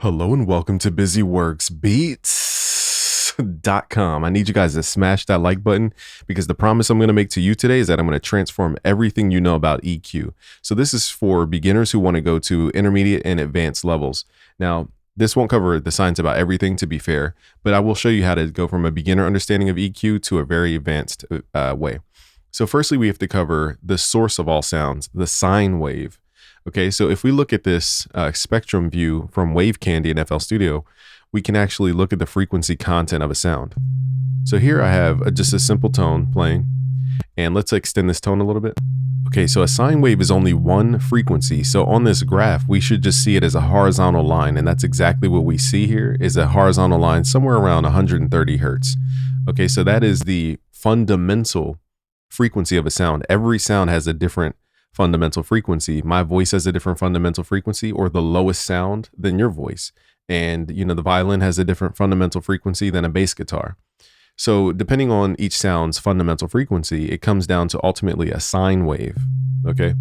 Hello and welcome to busyworksbeats.com. I need you guys to smash that like button because the promise I'm going to make to you today is that I'm going to transform everything you know about EQ. So this is for beginners who want to go to intermediate and advanced levels. Now, this won't cover the science about everything, to be fair, but I will show you how to go from a beginner understanding of EQ to a very advanced way. So firstly, we have to cover the source of all sounds, the sine wave. Okay, so if we look at this spectrum view from Wave Candy in FL Studio, we can actually look at the frequency content of a sound. So here I have just a simple tone playing, and let's extend this tone a little bit. Okay, so a sine wave is only one frequency. So on this graph, we should just see it as a horizontal line, and that's exactly what we see here is a horizontal line somewhere around 130 hertz. Okay, so that is the fundamental frequency of a sound. Every sound has a different fundamental frequency. My voice has a different fundamental frequency, or the lowest sound than your voice. And, you know, the violin has a different fundamental frequency than a bass guitar. So depending on each sound's fundamental frequency, it comes down to ultimately a sine wave. Okay.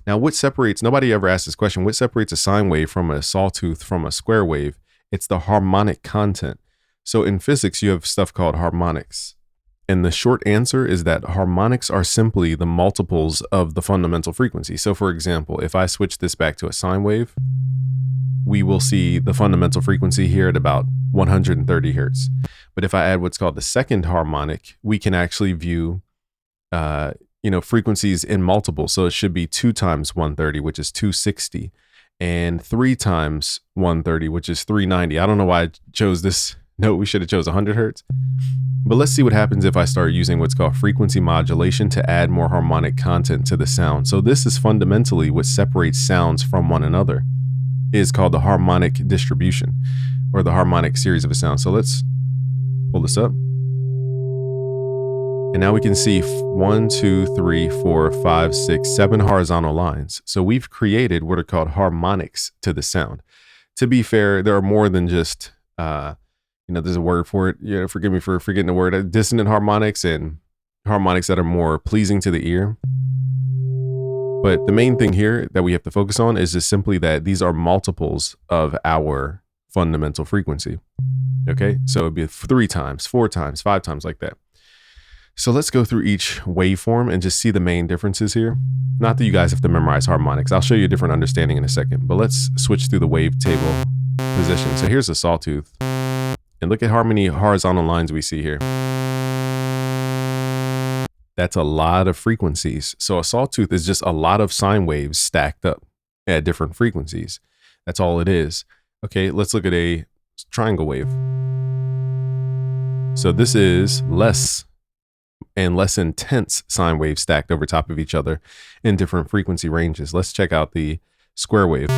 Now, what separates, nobody ever asked this question, what separates a sine wave from a sawtooth from a square wave? It's the harmonic content. So in physics, you have stuff called harmonics. And the short answer is that harmonics are simply the multiples of the fundamental frequency. So for example, if I switch this back to a sine wave, we will see the fundamental frequency here at about 130 hertz. But if I add what's called the second harmonic, we can actually view, frequencies in multiples. So it should be 2 times 130, which is 260, and 3 times 130, which is 390. I don't know why I chose this. No, we should have chose 100 hertz. But let's see what happens if I start using what's called frequency modulation to add more harmonic content to the sound. So this is fundamentally what separates sounds from one another. It is called the harmonic distribution, or the harmonic series of a sound. So let's pull this up. And now we can see 1, 2, 3, 4, 5, 6, 7 horizontal lines. So we've created what are called harmonics to the sound. To be fair, there are more than just there's a word for it. Forgive me for forgetting the word. Dissonant harmonics and harmonics that are more pleasing to the ear. But the main thing here that we have to focus on is just simply that these are multiples of our fundamental frequency. Okay, so it'd be 3 times, 4 times, 5 times, like that. So let's go through each waveform and just see the main differences here. Not that you guys have to memorize harmonics. I'll show you a different understanding in a second, but let's switch through the wave table position. So here's a sawtooth. And look at how many horizontal lines we see here. That's a lot of frequencies. So a sawtooth is just a lot of sine waves stacked up at different frequencies. That's all it is. Okay, let's look at a triangle wave. So this is less and less intense sine waves stacked over top of each other in different frequency ranges. Let's check out the square wave.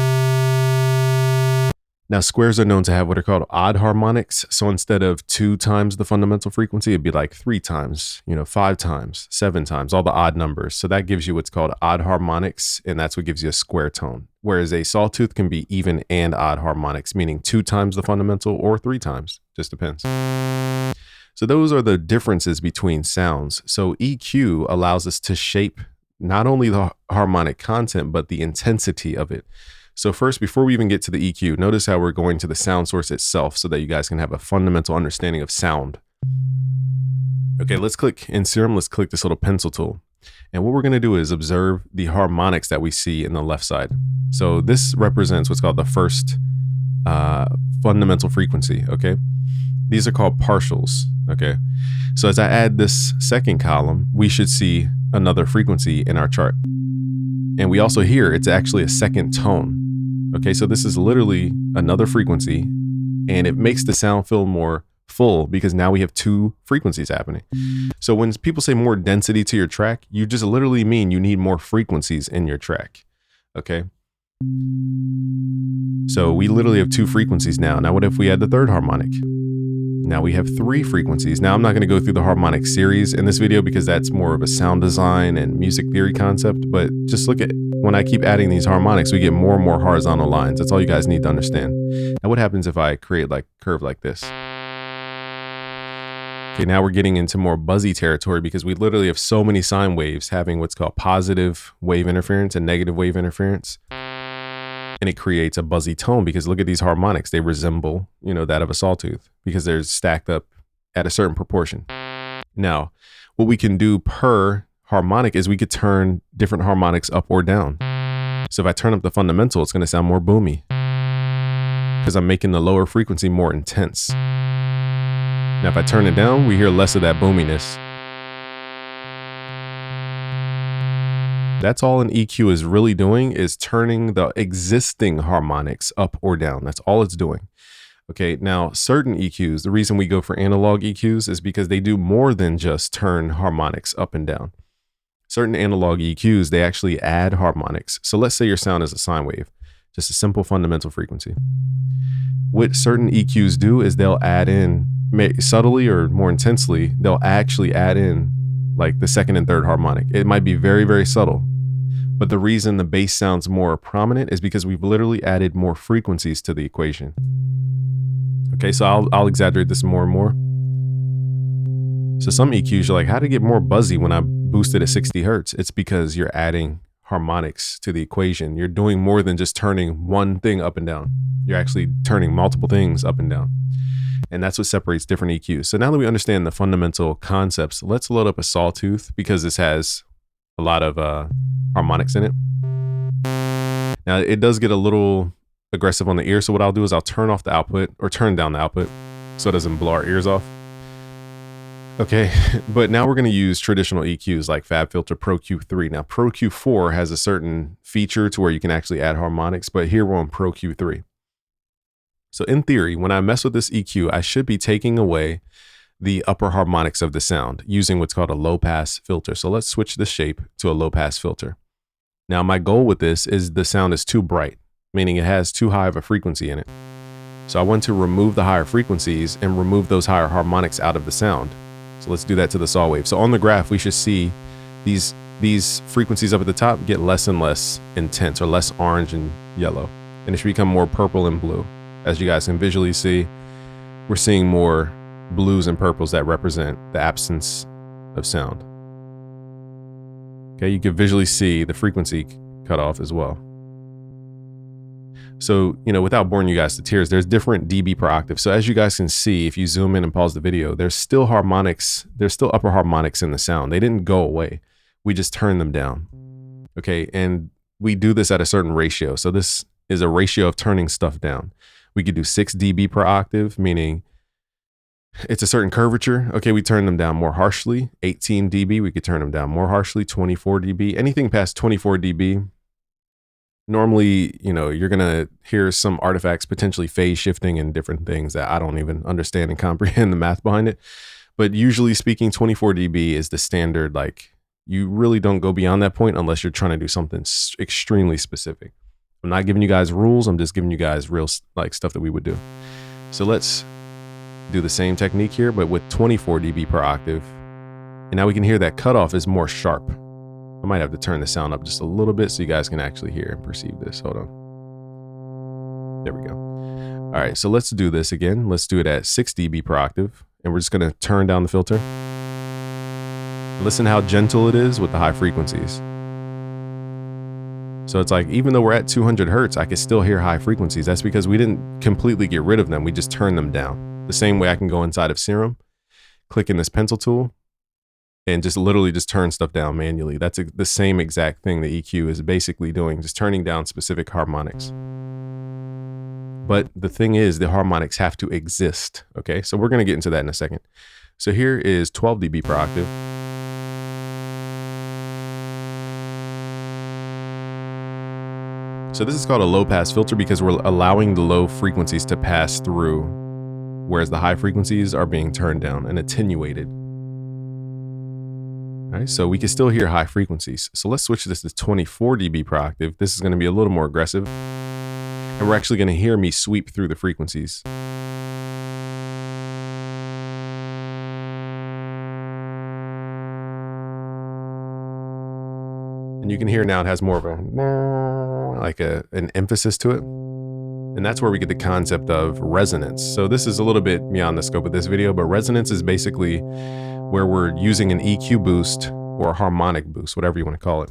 Now, squares are known to have what are called odd harmonics. So instead of 2 times the fundamental frequency, it'd be like 3 times, 5 times, 7 times, all the odd numbers. So that gives you what's called odd harmonics, and that's what gives you a square tone. Whereas a sawtooth can be even and odd harmonics, meaning 2 times the fundamental or 3 times, just depends. So those are the differences between sounds. So EQ allows us to shape not only the harmonic content, but the intensity of it. So first, before we even get to the EQ, notice how we're going to the sound source itself so that you guys can have a fundamental understanding of sound. Okay, let's click in Serum. Let's click this little pencil tool. And what we're going to do is observe the harmonics that we see in the left side. So this represents what's called the first fundamental frequency. Okay, these are called partials. Okay, so as I add this second column, we should see another frequency in our chart. And we also hear it's actually a second tone. Okay, so this is literally another frequency, and it makes the sound feel more full because now we have 2 frequencies happening. So when people say more density to your track, you just literally mean you need more frequencies in your track. Okay. So we literally have 2 frequencies now. Now, what if we add the third harmonic? Now we have 3 frequencies. Now I'm not going to go through the harmonic series in this video because that's more of a sound design and music theory concept, but just look at when I keep adding these harmonics, we get more and more horizontal lines. That's all you guys need to understand. Now what happens if I create like curve like this? Okay, now we're getting into more buzzy territory because we literally have so many sine waves having what's called positive wave interference and negative wave interference. and it creates a buzzy tone because look at these harmonics. They resemble, you know, that of a sawtooth because they're stacked up at a certain proportion. Now, what we can do per harmonic is we could turn different harmonics up or down. So if I turn up the fundamental, it's going to sound more boomy because I'm making the lower frequency more intense. Now, if I turn it down, we hear less of that boominess. That's all an EQ is really doing, is turning the existing harmonics up or down. That's all it's doing. Okay, now certain EQs, the reason we go for analog EQs is because they do more than just turn harmonics up and down. Certain analog EQs, they actually add harmonics. So let's say your sound is a sine wave, just a simple fundamental frequency. What certain EQs do is they'll add in, subtly or more intensely, they'll actually add in like the second and third harmonic. It might be very, very subtle, but the reason the bass sounds more prominent is because we've literally added more frequencies to the equation. Okay, so I'll exaggerate this more and more. So some EQs, you're like, how to get more buzzy when I boosted at 60 hertz? It's because you're adding harmonics to the equation. You're doing more than just turning one thing up and down. You're actually turning multiple things up and down. And that's what separates different EQs. So now that we understand the fundamental concepts, let's load up a sawtooth because this has a lot of harmonics in it. Now it does get a little aggressive on the ear. So what I'll do is I'll turn off the output or turn down the output so it doesn't blow our ears off. Okay, but now we're going to use traditional EQs like FabFilter Pro Q3. Now Pro Q4 has a certain feature to where you can actually add harmonics, but here we're on Pro Q3. So in theory, when I mess with this EQ, I should be taking away the upper harmonics of the sound using what's called a low pass filter. So let's switch the shape to a low pass filter. Now my goal with this is the sound is too bright, meaning it has too high of a frequency in it. So I want to remove the higher frequencies and remove those higher harmonics out of the sound. So let's do that to the saw wave. So on the graph, we should see these frequencies up at the top get less and less intense, or less orange and yellow, and it should become more purple and blue. As you guys can visually see, we're seeing more blues and purples that represent the absence of sound. Okay, you can visually see the frequency cutoff as well. So, you know, without boring you guys to tears, there's different dB per octave. So as you guys can see, if you zoom in and pause the video, there's still harmonics, there's still upper harmonics in the sound. They didn't go away. We just turned them down. Okay, and we do this at a certain ratio. So this is a ratio of turning stuff down. We could do 6 dB per octave, meaning it's a certain curvature. Okay, we turn them down more harshly. 18 dB, we could turn them down more harshly. 24 dB, anything past 24 dB. Normally, you know, you're going to hear some artifacts, potentially phase shifting and different things that I don't even understand and comprehend the math behind it. But usually speaking, 24 dB is the standard. Like, you really don't go beyond that point unless you're trying to do something extremely specific. I'm not giving you guys rules. I'm just giving you guys real like stuff that we would do. So let's do the same technique here, but with 24 dB per octave. And now we can hear that cutoff is more sharp. I might have to turn the sound up just a little bit so you guys can actually hear and perceive this. Hold on. There we go. All right, so let's do this again. Let's do it at 6 dB per octave. And we're just going to turn down the filter. Listen how gentle it is with the high frequencies. So it's like, even though we're at 200 hertz, I can still hear high frequencies. That's because we didn't completely get rid of them. We just turned them down. The same way I can go inside of Serum, click in this pencil tool, and just literally just turn stuff down manually. That's the same exact thing the EQ is basically doing, just turning down specific harmonics. But the thing is, the harmonics have to exist. Okay, so we're going to get into that in a second. So here is 12 dB per octave. So this is called a low pass filter because we're allowing the low frequencies to pass through, whereas the high frequencies are being turned down and attenuated. All right, so we can still hear high frequencies. So let's switch this to 24 dB per octave. This is going to be a little more aggressive. And we're actually going to hear me sweep through the frequencies. And you can hear now it has more of a, like an emphasis to it. And that's where we get the concept of resonance. So this is a little bit beyond the scope of this video, but resonance is basically where we're using an EQ boost or a harmonic boost, whatever you want to call it.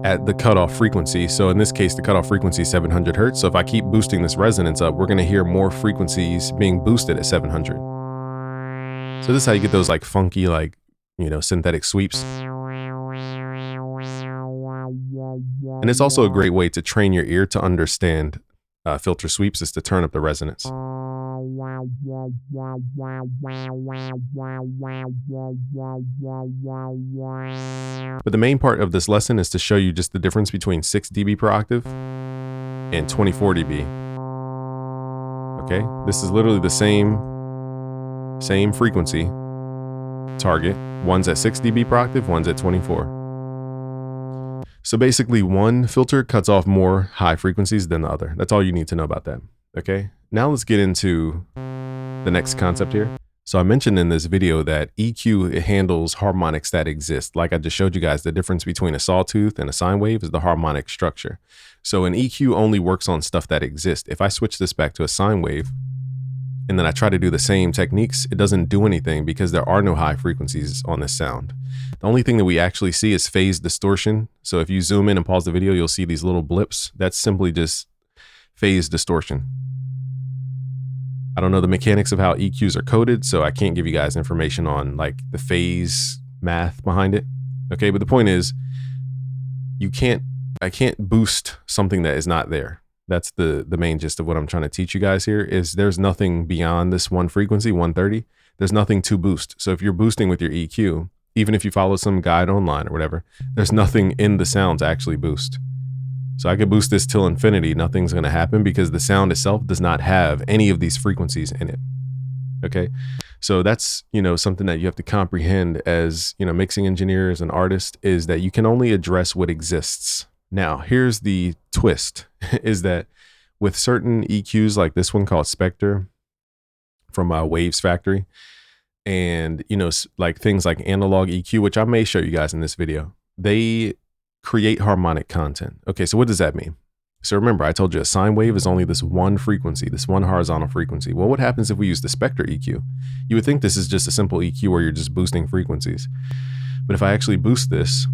at the cutoff frequency. So in this case, the cutoff frequency is 700 hertz. So if I keep boosting this resonance up, we're going to hear more frequencies being boosted at 700. So this is how you get those like funky, like, you know, synthetic sweeps. And it's also a great way to train your ear to understand filter sweeps, is to turn up the resonance. But the main part of this lesson is to show you just the difference between 6 dB per octave and 24 dB. Okay, this is literally the same frequency target. One's at 6 dB per octave, one's at 24. So basically one filter cuts off more high frequencies than the other. That's all you need to know about that. Okay, now let's get into the next concept here. So I mentioned in this video that EQ, it handles harmonics that exist. Like I just showed you guys, the difference between a sawtooth and a sine wave is the harmonic structure. So an EQ only works on stuff that exists. If I switch this back to a sine wave and then I try to do the same techniques, it doesn't do anything because there are no high frequencies on this sound. The only thing that we actually see is phase distortion. So if you zoom in and pause the video, you'll see these little blips. That's simply just phase distortion. I don't know the mechanics of how EQs are coded, so I can't give you guys information on like the phase math behind it. Okay, but the point is, I can't boost something that is not there. That's the main gist of what I'm trying to teach you guys here, is there's nothing beyond this one frequency, 130. There's nothing to boost. So if you're boosting with your EQ, even if you follow some guide online or whatever, there's nothing in the sound to actually boost. So I could boost this till infinity, nothing's going to happen because the sound itself does not have any of these frequencies in it. Okay, so that's, you know, something that you have to comprehend as, you know, mixing engineers and artists, is that you can only address what exists. Now, here's the twist, is that with certain EQs like this one called Spectre from Waves Factory, and, you know, like things like analog EQ, which I may show you guys in this video, they create harmonic content. Okay, so what does that mean? So remember, I told you a sine wave is only this one frequency, this one horizontal frequency. Well, what happens if we use the Spectre EQ? You would think this is just a simple EQ where you're just boosting frequencies. But if I actually boost this,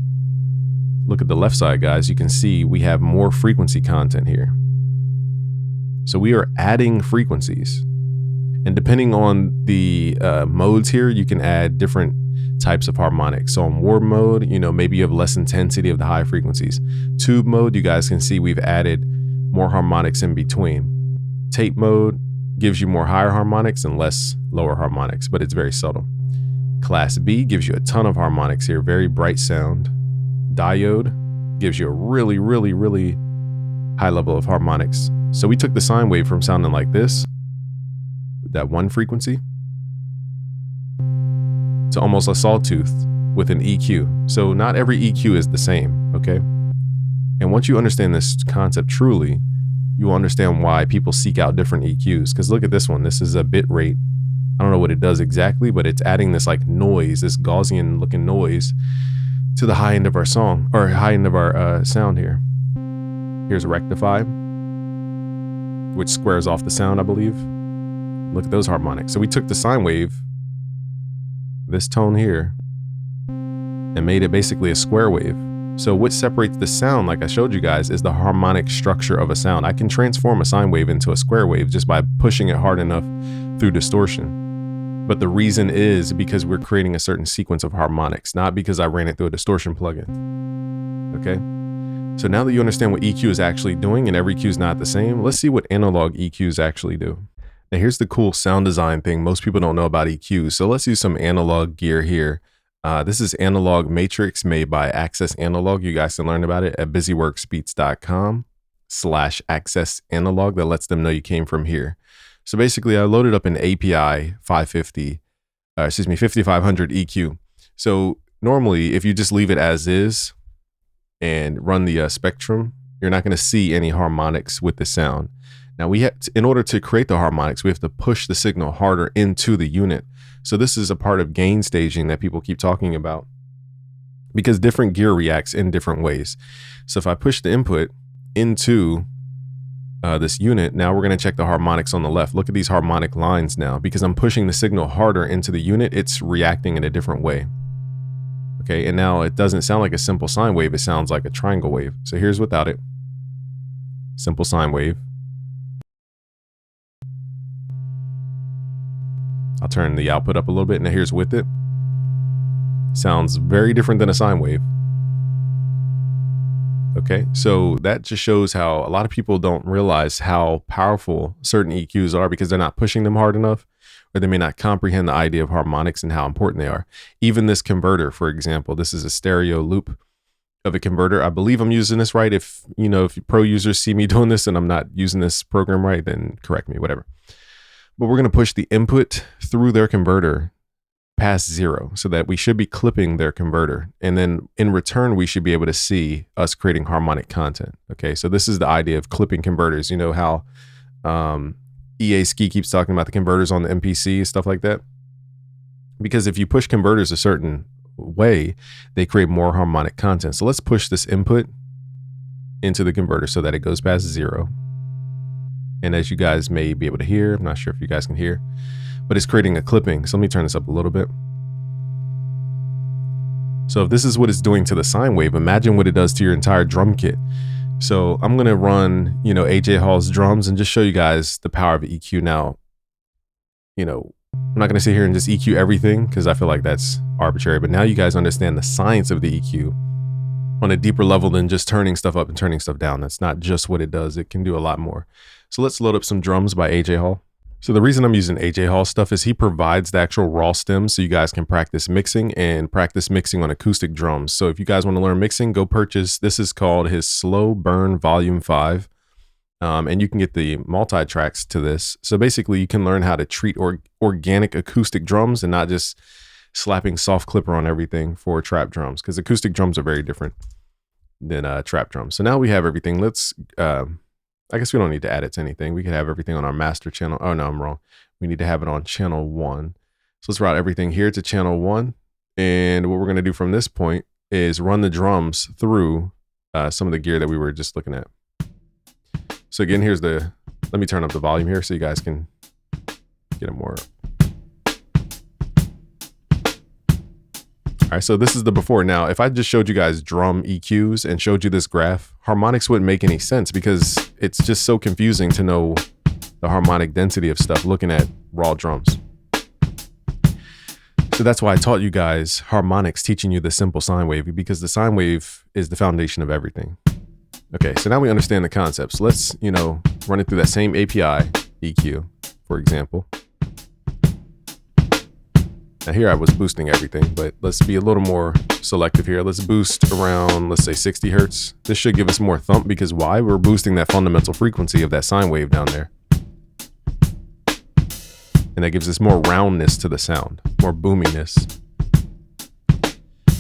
look at the left side, guys, you can see we have more frequency content here. So we are adding frequencies. And depending on the modes here, you can add different types of harmonics. So in warp mode, you know, maybe you have less intensity of the high frequencies. Tube mode, you guys can see we've added more harmonics in between. Tape mode gives you more higher harmonics and less lower harmonics, but it's very subtle. Class B gives you a ton of harmonics here, very bright sound. Diode gives you a really, really, really high level of harmonics. So we took the sine wave from sounding like this, that one frequency, to almost a sawtooth with an EQ. So not every EQ is the same, okay? And once you understand this concept truly, you will understand why people seek out different EQs. Because look at this one. This is a bit rate. I don't know what it does exactly, but it's adding this like noise, this Gaussian looking noise to the high end of our song, or high end of our sound here. Here's rectify, which squares off the sound, I believe. Look at those harmonics. So we took the sine wave, this tone here, and made it basically a square wave. So what separates the sound, like I showed you guys, is the harmonic structure of a sound. I can transform a sine wave into a square wave just by pushing it hard enough through distortion. But the reason is because we're creating a certain sequence of harmonics, not because I ran it through a distortion plugin. Okay? So now that you understand what EQ is actually doing, and every EQ is not the same, let's see what analog EQs actually do. Now here's the cool sound design thing most people don't know about EQs. So let's use some analog gear here. This is Analog Matrix made by Access Analog. You guys can learn about it at busyworksbeats.com/access analog. That lets them know you came from here. So basically I loaded up an API 5500 EQ. So normally if you just leave it as is and run the spectrum, you're not going to see any harmonics with the sound. Now we have to, in order to create the harmonics, we have to push the signal harder into the unit. So this is a part of gain staging that people keep talking about, because different gear reacts in different ways. So if I push the input into this unit, now we're going to check the harmonics on the left. Look at these harmonic lines now, because I'm pushing the signal harder into the unit, it's reacting in a different way. Okay, and now it doesn't sound like a simple sine wave, it sounds like a triangle wave. So here's without it. Simple sine wave. I'll turn the output up a little bit. Now here's with it. Sounds very different than a sine wave. Okay, so that just shows how a lot of people don't realize how powerful certain EQs are because they're not pushing them hard enough, or they may not comprehend the idea of harmonics and how important they are. Even this converter, for example, this is a stereo loop of a converter. I believe I'm using this right. If pro users see me doing this and I'm not using this program right, then correct me, whatever. But we're going to push the input through their converter past 0 so that we should be clipping their converter. And then in return, we should be able to see us creating harmonic content. Okay, so this is the idea of clipping converters. You know how EA Ski keeps talking about the converters on the MPC, stuff like that? Because if you push converters a certain way, they create more harmonic content. So let's push this input into the converter so that it goes past 0. And as you guys may be able to hear, I'm not sure if you guys can hear, but it's creating a clipping. So let me turn this up a little bit. So if this is what it's doing to the sine wave, imagine what it does to your entire drum kit. So I'm going to run, AJ Hall's drums and just show you guys the power of EQ. Now, I'm not going to sit here and just EQ everything because I feel like that's arbitrary, but now you guys understand the science of the EQ on a deeper level than just turning stuff up and turning stuff down. That's not just what it does. It can do a lot more. So let's load up some drums by AJ Hall. So the reason I'm using AJ Hall stuff is he provides the actual raw stems so you guys can practice mixing on acoustic drums. So if you guys want to learn mixing, go purchase, this is called his Slow Burn Volume 5. And you can get the multi-tracks to this. So basically you can learn how to treat organic acoustic drums and not just slapping soft clipper on everything for trap drums, because acoustic drums are very different than trap drums. So now we have everything. Let's, I guess we don't need to add it to anything. We could have everything on our master channel. Oh no, I'm wrong. We need to have it on channel 1. So let's route everything here to channel 1. And what we're going to do from this point is run the drums through some of the gear that we were just looking at. So again, let me turn up the volume here so you guys can get it more. All right, so this is the before. Now, if I just showed you guys drum EQs and showed you this graph, harmonics wouldn't make any sense because it's just so confusing to know the harmonic density of stuff looking at raw drums. So that's why I taught you guys harmonics, teaching you the simple sine wave, because the sine wave is the foundation of everything. Okay, so now we understand the concepts. Let's, run it through that same API EQ, for example. Now here I was boosting everything, but let's be a little more selective here. Let's boost around, let's say 60 hertz. This should give us more thump because why? We're boosting that fundamental frequency of that sine wave down there. And that gives us more roundness to the sound, more boominess.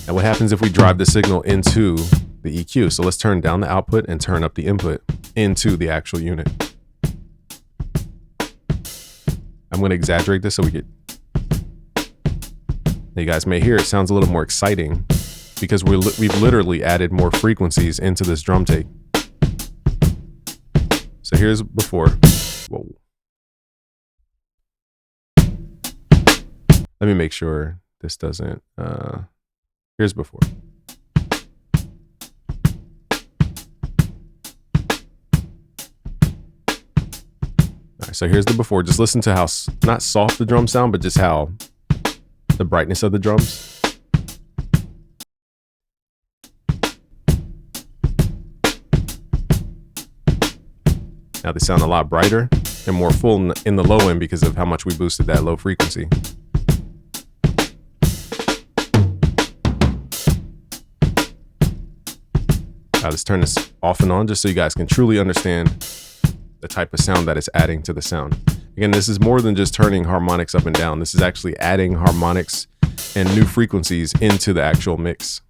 Now what happens if we drive the signal into the EQ? So let's turn down the output and turn up the input into the actual unit. I'm going to exaggerate this so we get, you guys may hear it sounds a little more exciting because we've literally added more frequencies into this drum take. So here's before. Whoa. Let me make sure this doesn't, here's before. All right, so here's the before. Just listen to how, not soft the drums sound, but just how the brightness of the drums. Now they sound a lot brighter and more full in the low end because of how much we boosted that low frequency. Let's turn this off and on just so you guys can truly understand the type of sound that it's adding to the sound. Again, this is more than just turning harmonics up and down. This is actually adding harmonics and new frequencies into the actual mix.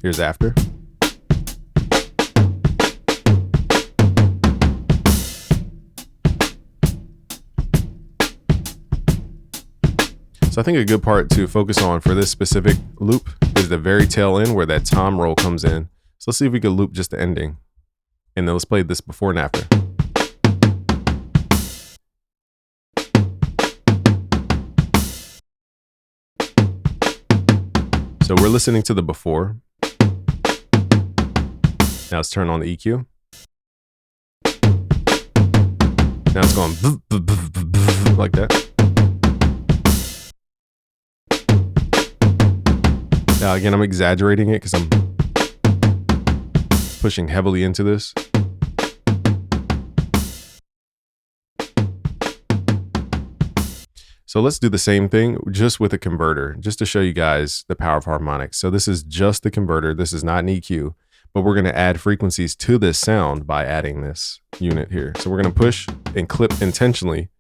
Here's after. So I think a good part to focus on for this specific loop is the very tail end where that tom roll comes in. So let's see if we can loop just the ending. And then let's play this before and after. So we're listening to the before. Now let's turn on the EQ. Now it's going like that. Now again, I'm exaggerating it because I'm pushing heavily into this. So let's do the same thing just with a converter, just to show you guys the power of harmonics. So this is just the converter. This is not an EQ, but we're going to add frequencies to this sound by adding this unit here. So we're going to push and clip intentionally.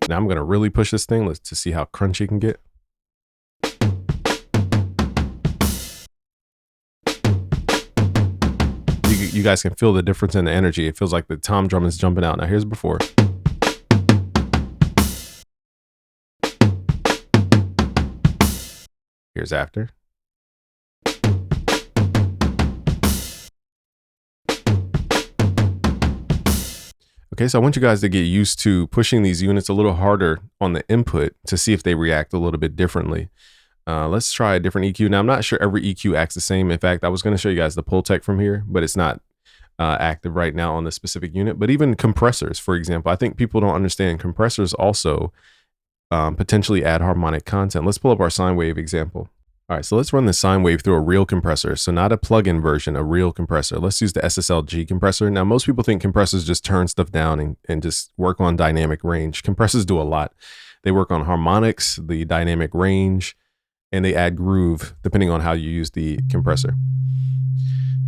Now I'm going to really push this thing to see how crunchy it can get. You guys can feel the difference in the energy. It feels like the tom drum is jumping out. Now here's before. Here's after. Okay, so I want you guys to get used to pushing these units a little harder on the input to see if they react a little bit differently. Let's try a different EQ. Now, I'm not sure every EQ acts the same. In fact, I was going to show you guys the pull tech from here, but it's not active right now on the specific unit. But even compressors, for example, I think people don't understand compressors also potentially add harmonic content. Let's pull up our sine wave example. All right, so let's run the sine wave through a real compressor. So not a plug-in version, a real compressor. Let's use the SSLG compressor. Now, most people think compressors just turn stuff down and just work on dynamic range. Compressors do a lot. They work on harmonics, the dynamic range, and they add groove depending on how you use the compressor.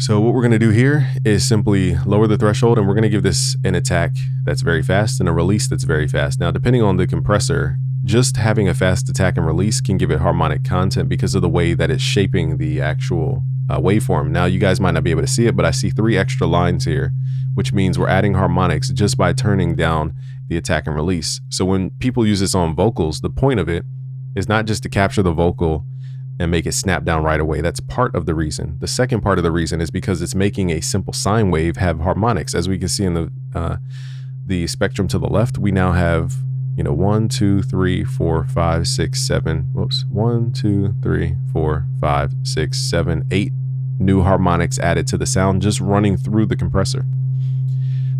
So what we're going to do here is simply lower the threshold, and we're going to give this an attack that's very fast and a release that's very fast. Now, depending on the compressor, just having a fast attack and release can give it harmonic content because of the way that it's shaping the actual waveform. Now, you guys might not be able to see it, but I see 3 extra lines here, which means we're adding harmonics just by turning down the attack and release. So when people use this on vocals, the point of it is not just to capture the vocal and make it snap down right away. That's part of the reason. The second part of the reason is because it's making a simple sine wave have harmonics. As we can see in the spectrum to the left, we now have 1, 2, 3, 4, 5, 6, 7. Whoops. 1, 2, 3, 4, 5, 6, 7, 8 new harmonics added to the sound just running through the compressor.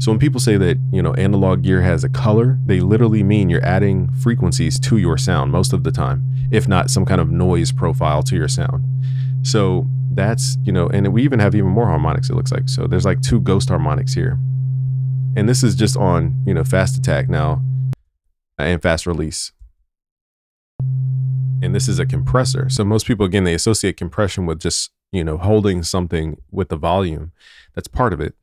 So when people say that, analog gear has a color, they literally mean you're adding frequencies to your sound most of the time, if not some kind of noise profile to your sound. So that's, and we even have even more harmonics, it looks like. So there's like 2 ghost harmonics here. And this is just on, fast attack now and fast release. And this is a compressor. So most people, again, they associate compression with just, holding something with the volume. That's part of it.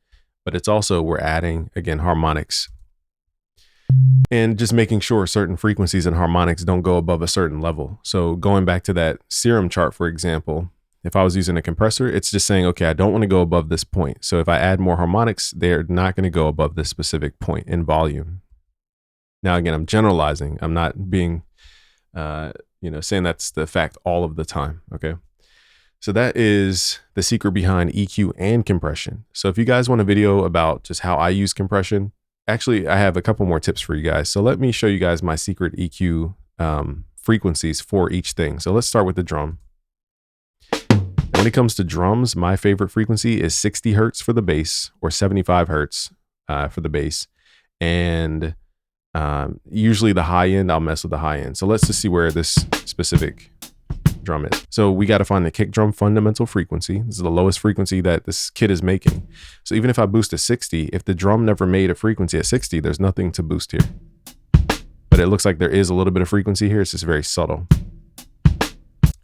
But it's also, we're adding, again, harmonics and just making sure certain frequencies and harmonics don't go above a certain level. So going back to that serum chart, for example, if I was using a compressor, it's just saying, okay, I don't want to go above this point. So if I add more harmonics, they're not going to go above this specific point in volume. Now, again, I'm generalizing. I'm not being, saying that's the fact all of the time. Okay. So that is the secret behind EQ and compression. So if you guys want a video about just how I use compression, actually, I have a couple more tips for you guys. So let me show you guys my secret EQ frequencies for each thing. So let's start with the drum. When it comes to drums, my favorite frequency is 60 hertz for the bass or 75 hertz for the bass. And usually the high end, I'll mess with the high end. So let's just see where this specific drum is. So we got to find the kick drum fundamental frequency. This is the lowest frequency that this kit is making. So even if I boost to 60, if the drum never made a frequency at 60, there's nothing to boost here. But it looks like there is a little bit of frequency here. It's just very subtle.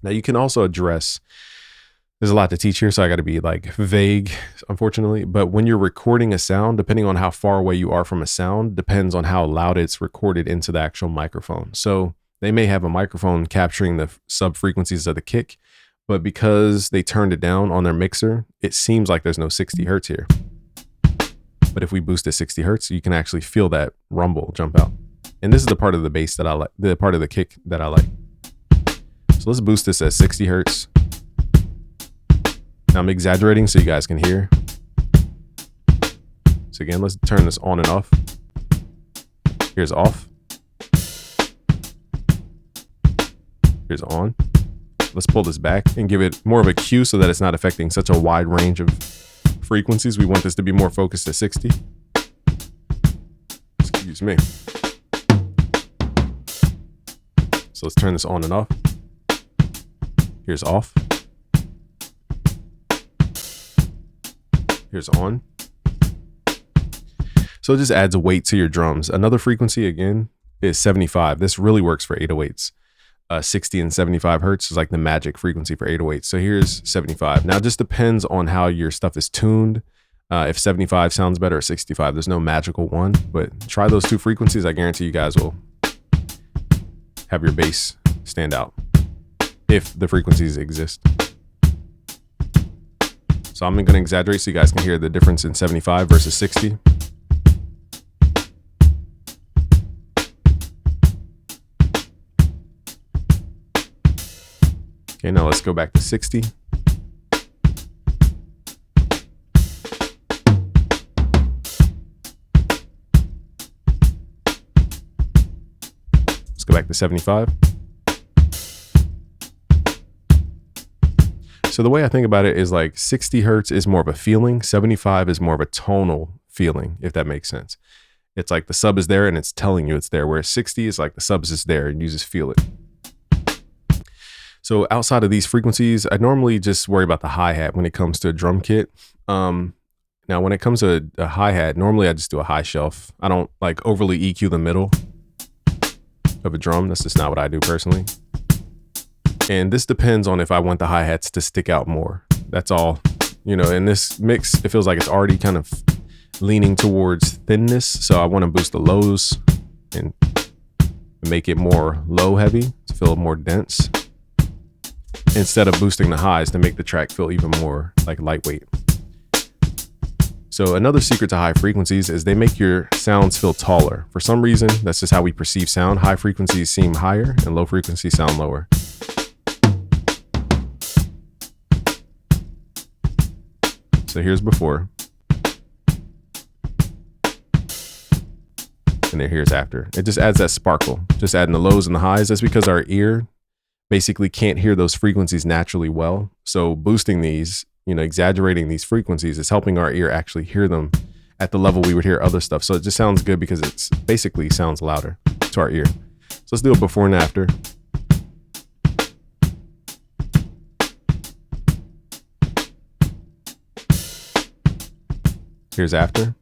Now you can also address, there's a lot to teach here, so I got to be like vague, unfortunately. But when you're recording a sound, depending on how far away you are from a sound, depends on how loud it's recorded into the actual microphone. So they may have a microphone capturing the sub frequencies of the kick, but because they turned it down on their mixer, it seems like there's no 60 hertz here. But if we boost to 60 hertz, you can actually feel that rumble jump out. And this is the part of the bass that I like, the part of the kick that I like. So let's boost this at 60 hertz. Now I'm exaggerating so you guys can hear. So again, let's turn this on and off. Here's off. Here's on. Let's pull this back and give it more of a cue so that it's not affecting such a wide range of frequencies. We want this to be more focused at 60. Excuse me. So let's turn this on and off. Here's off. Here's on. So it just adds a weight to your drums. Another frequency again is 75. This really works for 808s. 60 and 75 hertz is like the magic frequency for 808s. So here's 75. Now it just depends on how your stuff is tuned. If 75 sounds better or 65, there's no magical one, but try those two frequencies. I guarantee you guys will have your bass stand out if the frequencies exist. So I'm going to exaggerate so you guys can hear the difference in 75 versus 60. Okay, now let's go back to 60. Let's go back to 75. So the way I think about it is like 60 hertz is more of a feeling. 75 is more of a tonal feeling, if that makes sense. It's like the sub is there and it's telling you it's there, whereas 60 is like the sub is just there and you just feel it. So outside of these frequencies, I normally just worry about the hi-hat when it comes to a drum kit. Now, when it comes to a hi-hat, normally I just do a high shelf. I don't like overly EQ the middle of a drum. That's just not what I do personally. And this depends on if I want the hi-hats to stick out more. That's all. You know, in this mix, it feels like it's already kind of leaning towards thinness. So I want to boost the lows and make it more low heavy to feel more dense, instead of boosting the highs to make the track feel even more like lightweight. So another secret to high frequencies is they make your sounds feel taller. For some reason, that's just how we perceive sound. High frequencies seem higher and low frequencies sound lower. So here's before. And then here's after. It just adds that sparkle, just adding the lows and the highs. That's because our ear basically can't hear those frequencies naturally well. So boosting these, you know, exaggerating these frequencies is helping our ear actually hear them at the level we would hear other stuff. So it just sounds good because it's basically sounds louder to our ear. So let's do it before and after. Here's after.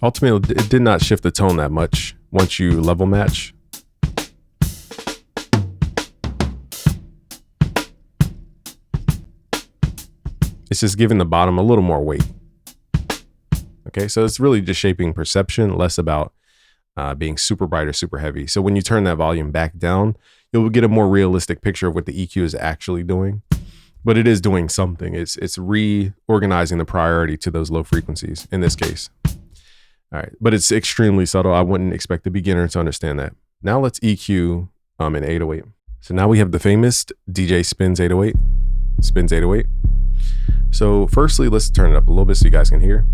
Ultimately, it did not shift the tone that much once you level match. It's just giving the bottom a little more weight. Okay, so it's really just shaping perception, less about being super bright or super heavy. So when you turn that volume back down, you'll get a more realistic picture of what the EQ is actually doing. But it is doing something. It's reorganizing the priority to those low frequencies in this case. All right, but it's extremely subtle. I wouldn't expect a beginner to understand that. Now let's EQ an 808. So now we have the famous DJ Spins 808. Spins 808. So firstly, let's turn it up a little bit so you guys can hear.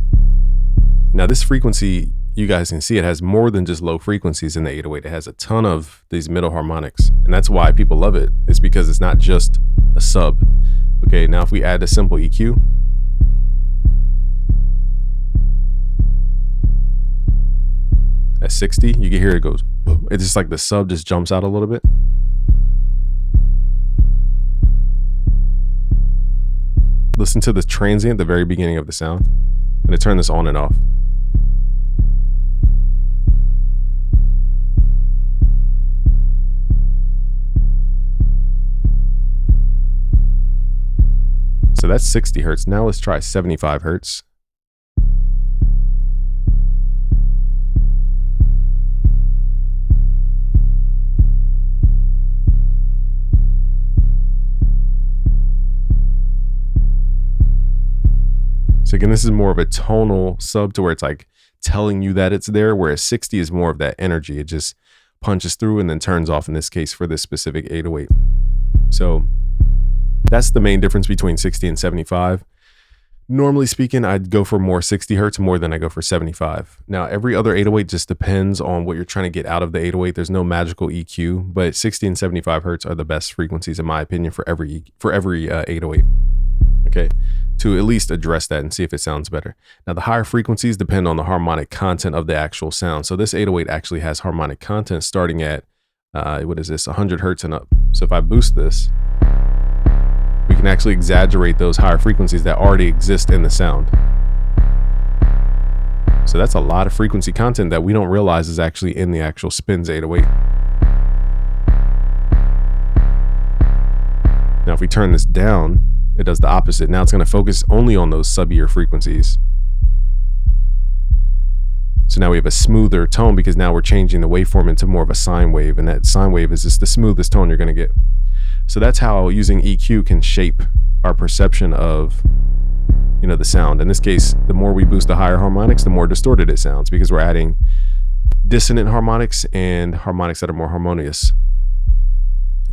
Now this frequency, you guys can see it has more than just low frequencies in the 808. It has a ton of these middle harmonics. And that's why people love it. It's because it's not just a sub. Okay, now if we add a simple EQ. At 60, you can hear it goes, it's just like the sub just jumps out a little bit. Listen to the transient at the very beginning of the sound. I'm gonna turn this on and off. So that's 60 hertz. Now let's try 75 hertz. So again, this is more of a tonal sub to where it's like telling you that it's there, whereas 60 is more of that energy. It just punches through and then turns off in this case for this specific 808. So that's the main difference between 60 and 75. Normally speaking, I'd go for more 60 hertz more than I go for 75. Now, every other 808 just depends on what you're trying to get out of the 808. There's no magical EQ, but 60 and 75 hertz are the best frequencies, in my opinion, for every 808. Okay, to at least address that and see if it sounds better. Now, the higher frequencies depend on the harmonic content of the actual sound. So this 808 actually has harmonic content starting at, 100 hertz and up. So if I boost this, we can actually exaggerate those higher frequencies that already exist in the sound. So that's a lot of frequency content that we don't realize is actually in the actual Spins 808. Now, if we turn this down, it does the opposite. Now it's going to focus only on those sub-ear frequencies. So now we have a smoother tone because now we're changing the waveform into more of a sine wave, and that sine wave is just the smoothest tone you're going to get. So that's how using EQ can shape our perception of, the sound. In this case, the more we boost the higher harmonics, the more distorted it sounds because we're adding dissonant harmonics and harmonics that are more harmonious.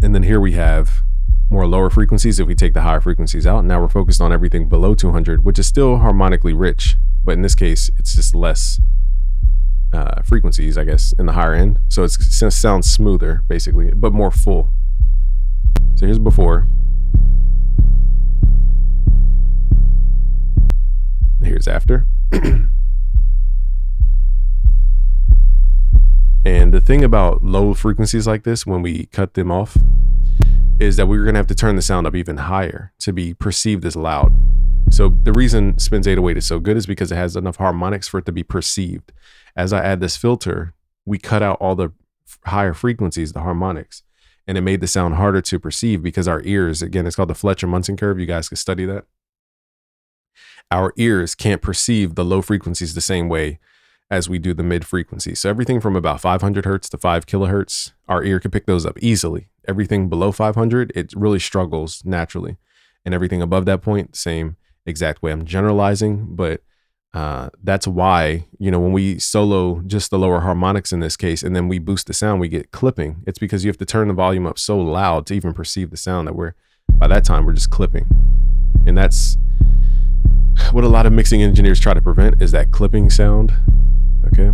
And then here we have more lower frequencies if we take the higher frequencies out. Now we're focused on everything below 200, which is still harmonically rich, but in this case, it's just less frequencies, I guess, in the higher end. So it sounds smoother, basically, but more full. So here's before. Here's after. And the thing about low frequencies like this, when we cut them off, is that we're going to have to turn the sound up even higher to be perceived as loud. So the reason Spins 808 is so good is because it has enough harmonics for it to be perceived. As I add this filter, we cut out all the higher frequencies, the harmonics, and it made the sound harder to perceive because our ears, again, it's called the Fletcher-Munson curve. You guys can study that. Our ears can't perceive the low frequencies the same way as we do the mid frequencies. So everything from about 500 hertz to 5 kilohertz, our ear can pick those up easily. Everything below 500, it really struggles naturally. And everything above that point, same exact way. I'm generalizing, but that's why, when we solo just the lower harmonics in this case, and then we boost the sound, we get clipping. It's because you have to turn the volume up so loud to even perceive the sound that by that time, we're just clipping. And that's what a lot of mixing engineers try to prevent, is that clipping sound. Okay.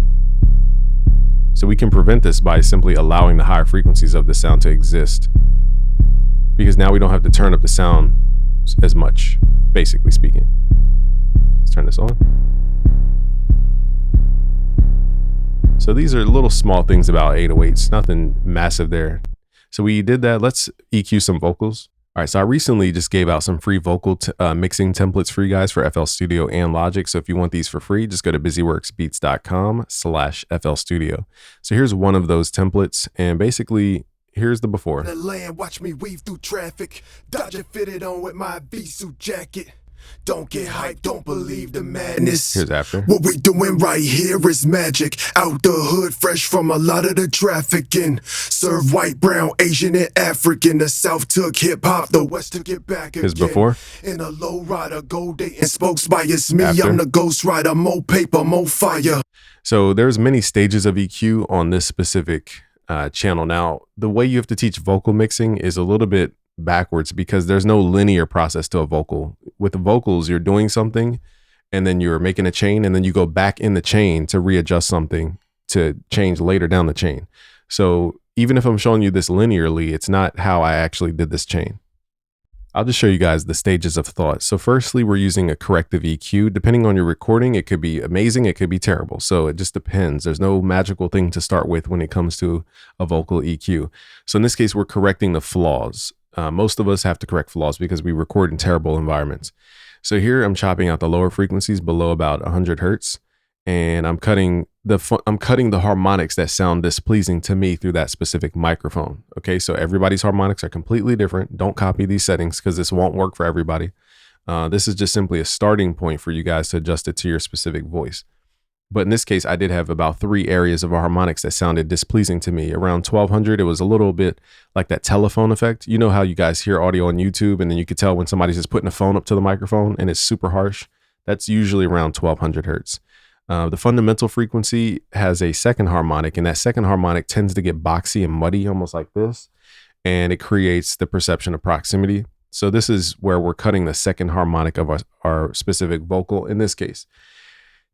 So we can prevent this by simply allowing the higher frequencies of the sound to exist, because now we don't have to turn up the sound as much, basically speaking. Let's turn this on. So these are little small things about 808s, nothing massive there. So we did that. Let's EQ some vocals. All right, so I recently just gave out some free vocal mixing templates for you guys for FL Studio and Logic. So if you want these for free, just go to busyworksbeats.com/FL Studio. So here's one of those templates, and basically here's the before. The land, watch me weave through traffic, dodger fitted on with my V-suit jacket. Don't get hyped, don't believe the madness. Here's after. What we doing right here is magic. Out the hood, fresh from a lot of the trafficking. Serve white, brown, Asian, and African. The South took hip-hop, the West took it back again. Here's before. In a low rider, gold dating spokes by it's me. After. I'm the ghost rider, more paper, more fire. So there's many stages of EQ on this specific channel. Now, the way you have to teach vocal mixing is a little bit backwards because there's no linear process to a vocal. With the vocals, you're doing something and then you're making a chain and then you go back in the chain to readjust something to change later down the chain. So even if I'm showing you this linearly, it's not how I actually did this chain. I'll just show you guys the stages of thought. So firstly, we're using a corrective EQ. Depending on your recording, it could be amazing, it could be terrible. So it just depends. There's no magical thing to start with when it comes to a vocal EQ. So in this case, we're correcting the flaws. Most of us have to correct flaws because we record in terrible environments. So here I'm chopping out the lower frequencies below about 100 hertz, and I'm cutting the harmonics that sound displeasing to me through that specific microphone. Okay, so everybody's harmonics are completely different. Don't copy these settings because this won't work for everybody. This is just simply a starting point for you guys to adjust it to your specific voice. But in this case, I did have about 3 areas of harmonics that sounded displeasing to me. Around 1200, it was a little bit like that telephone effect. You know how you guys hear audio on YouTube and then you could tell when somebody's just putting a phone up to the microphone and it's super harsh? That's usually around 1200 hertz. The fundamental frequency has a second harmonic, and that second harmonic tends to get boxy and muddy, almost like this. And it creates the perception of proximity. So this is where we're cutting the second harmonic of our specific vocal in this case.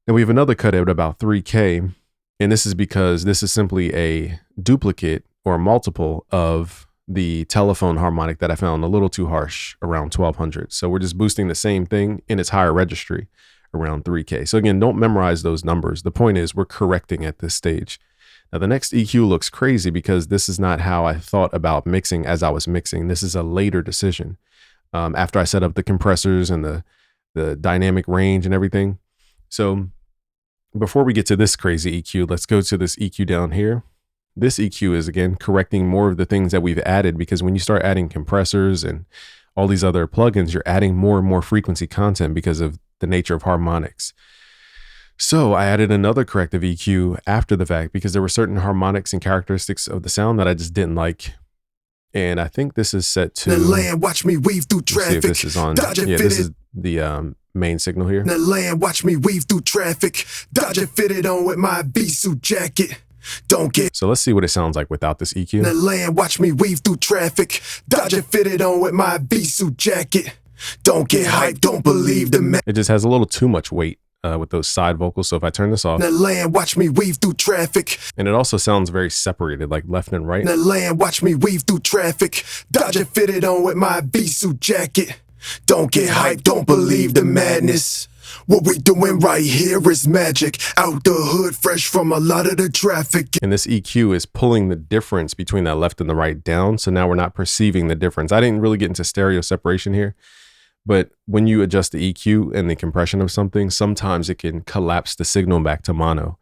Now we have another cut at about 3K, and this is because this is simply a duplicate or a multiple of the telephone harmonic that I found a little too harsh around 1200. So we're just boosting the same thing in its higher registry around 3K. So again, don't memorize those numbers. The point is we're correcting at this stage. Now the next EQ looks crazy because this is not how I thought about mixing as I was mixing. This is a later decision. After I set up the compressors and the dynamic range and everything. So before we get to this crazy EQ, let's go to this EQ down here. This EQ is, again, correcting more of the things that we've added, because when you start adding compressors and all these other plugins, you're adding more and more frequency content because of the nature of harmonics. So I added another corrective EQ after the fact because there were certain harmonics and characteristics of the sound that I just didn't like. And I think this is set to the land, watch me weave through traffic. See if this is on. Yeah, this is the main signal here. The land, watch me weave through traffic. Dodger fitted on with my B-suit jacket. Don't get. So let's see what it sounds like without this EQ. The land, watch me weave through traffic. Dodger fitted on with my B-suit jacket. Don't get hyped, don't believe the man. It just has a little too much weight with those side vocals. So if I turn this off, the land, watch me weave through traffic. And it also sounds very separated, like left and right. The land, watch me weave through traffic. Dodger fitted on with my B-suit jacket. Don't get hyped, don't believe the madness. What we doing right here is magic. Out the hood, fresh from a lot of the traffic. And this EQ is pulling the difference between that left and the right down. So now we're not perceiving the difference. I didn't really get into stereo separation here, but when you adjust the EQ and the compression of something, sometimes it can collapse the signal back to mono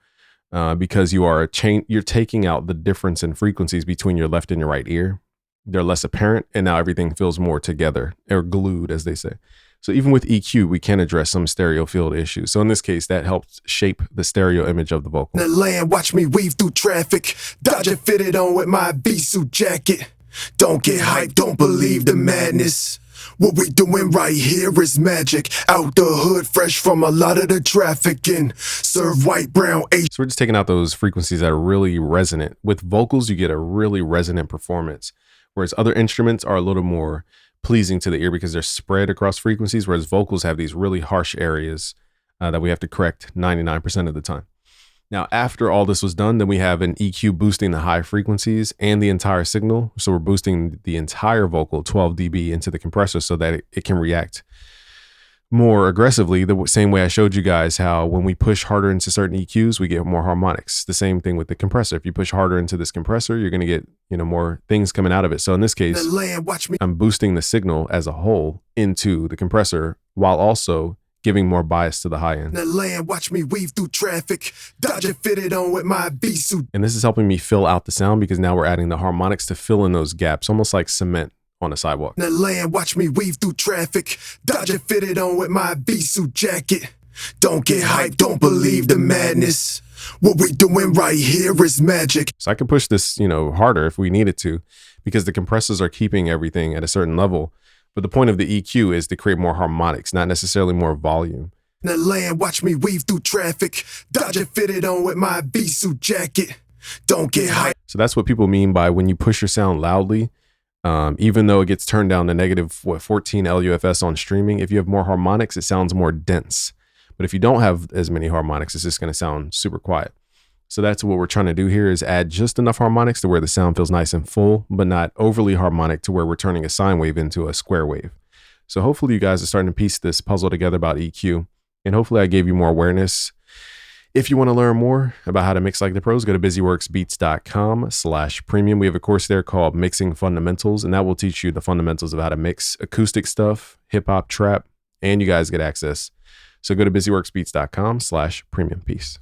because you're taking out the difference in frequencies between your left and your right ear. They're less apparent, and now everything feels more together, or glued, as they say. So even with EQ, we can address some stereo field issues. So in this case, that helps shape the stereo image of the vocal. The land, watch me weave through traffic. Dodger fitted on with my B-suit jacket. Don't get hyped, don't believe the madness. What we doing right here is magic. Out the hood, fresh from a lot of the trafficking. Serve white, brown, Asian. So we're just taking out those frequencies that are really resonant. With vocals, you get a really resonant performance, whereas other instruments are a little more pleasing to the ear because they're spread across frequencies, whereas vocals have these really harsh areas that we have to correct 99% of the time. Now, after all this was done, then we have an EQ boosting the high frequencies and the entire signal. So we're boosting the entire vocal 12 dB into the compressor so that it can react more aggressively, the same way I showed you guys how when we push harder into certain EQs, we get more harmonics. The same thing with the compressor. If you push harder into this compressor, you're going to get, more things coming out of it. So in this case, I'm boosting the signal as a whole into the compressor while also giving more bias to the high end. The land, watch me weave through traffic. Dodger fitted on with my B-suit. And this is helping me fill out the sound because now we're adding the harmonics to fill in those gaps, almost like cement on a sidewalk. The land, watch me weave through traffic. Dodger fitted on with my B-suit jacket. Don't get hyped, don't believe the madness. What we doing right here is magic. So I could push this, harder if we needed to, because the compressors are keeping everything at a certain level. But the point of the EQ is to create more harmonics, not necessarily more volume. The land, watch me weave through traffic. Dodger fitted on with my B-suit jacket. Don't get hyped. So that's what people mean by when you push your sound loudly. Even though it gets turned down to negative 14 LUFS on streaming, if you have more harmonics, it sounds more dense. But if you don't have as many harmonics, it's just going to sound super quiet. So that's what we're trying to do here, is add just enough harmonics to where the sound feels nice and full, but not overly harmonic to where we're turning a sine wave into a square wave. So hopefully you guys are starting to piece this puzzle together about EQ, and hopefully I gave you more awareness. If you want to learn more about how to mix like the pros, go to busyworksbeats.com/premium. We have a course there called Mixing Fundamentals, and that will teach you the fundamentals of how to mix acoustic stuff, hip hop, trap, and you guys get access. So go to busyworksbeats.com/premium. Peace.